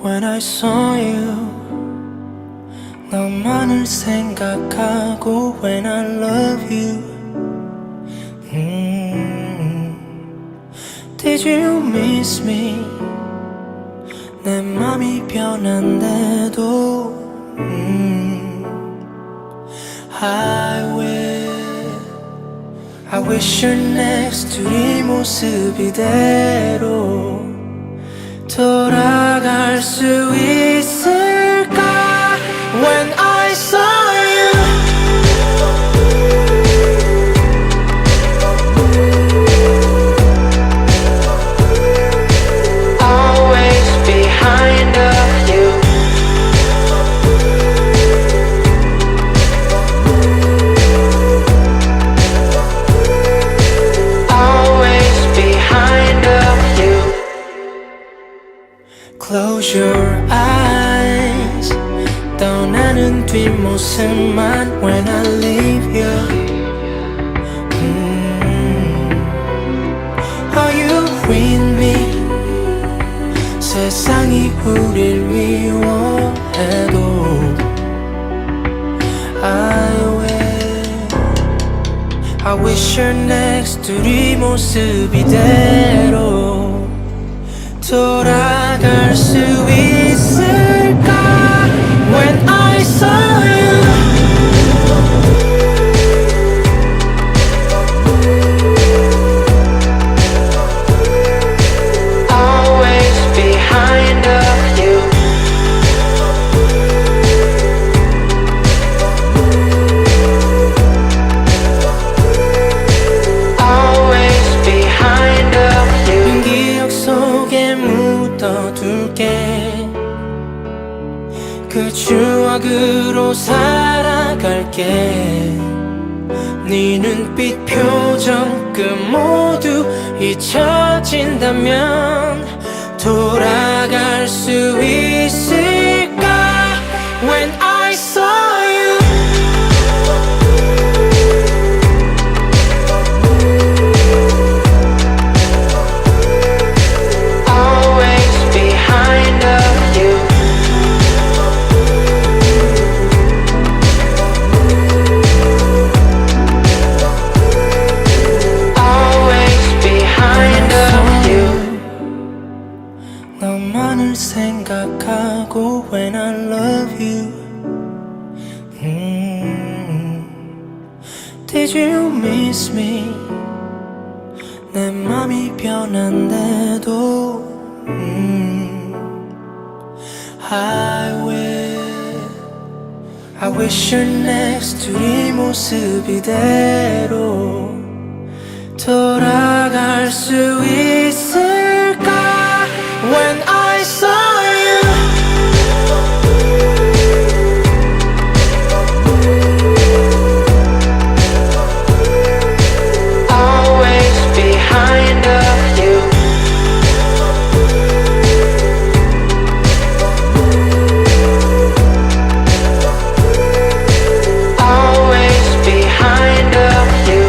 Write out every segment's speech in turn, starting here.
when I saw you. 너만을 생각하고 when I love you. Did you miss me? 내 맘이 변한데도 I wish you're next to 네 모습 이대로 돌아갈 수 있을까? When I saw you, always behind of you. Always behind of you. Close your eyes. 떠나는 뒷모습만 when I leave you. Are you with me? 세상이 우릴 미워해도 I wish you're next to 네 모습 이대로 돌아갈 수 있을까? When I saw you, always behind of you. Always behind of you. 기억 속에 묻어둘게. 그 추억으로 살아갈게. 네 눈빛 표정 그 모두 잊혀진다면 돌아갈 수 있을까? When I saw you, always behind of you. 너만을 생각하고 when I love you. Did you miss me? 내 맘이 변한데도 I wish you're next to 네 모습 이대로 돌아갈 수 있을까? When I saw you, always behind of you. Always behind of you.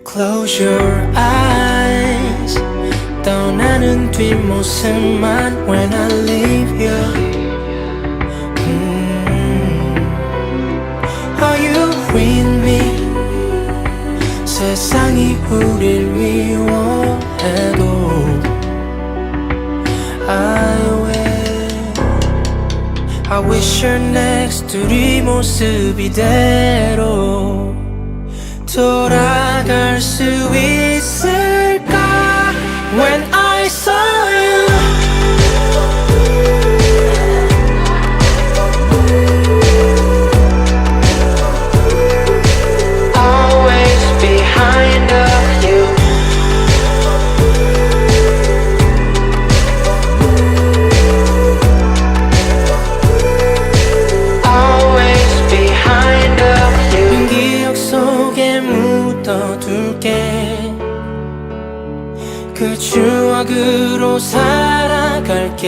Close your eyes. 떠나는 뒷모습만 when I leave you. Are you with me? 세상이 우릴 미워해도 I wish you're next to 네 모습 이대로 돌아갈 수 있을까? When I saw you, always behind of you. Always behind of you. 기억 속에 묻어둘게. 그 추억으로 살아갈게.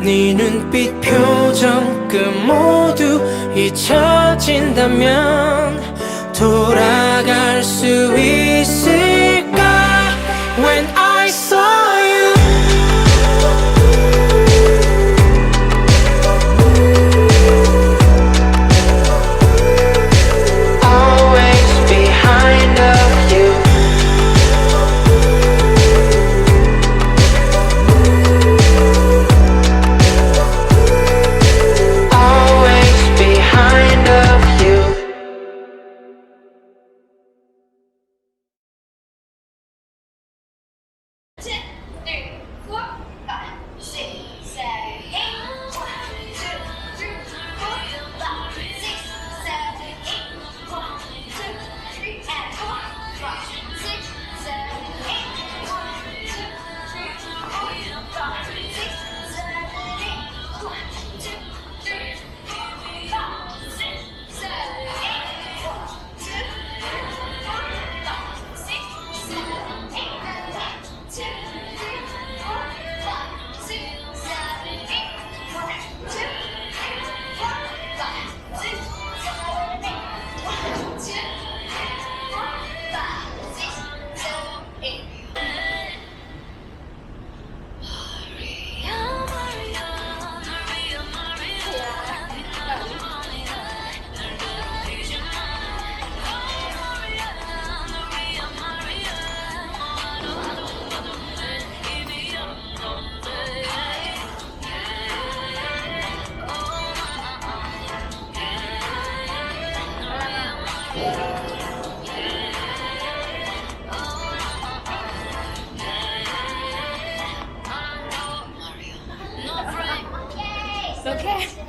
네 눈빛 표정 그 모두 잊혀진다면 돌아갈 수 있을까? When I saw you, okay.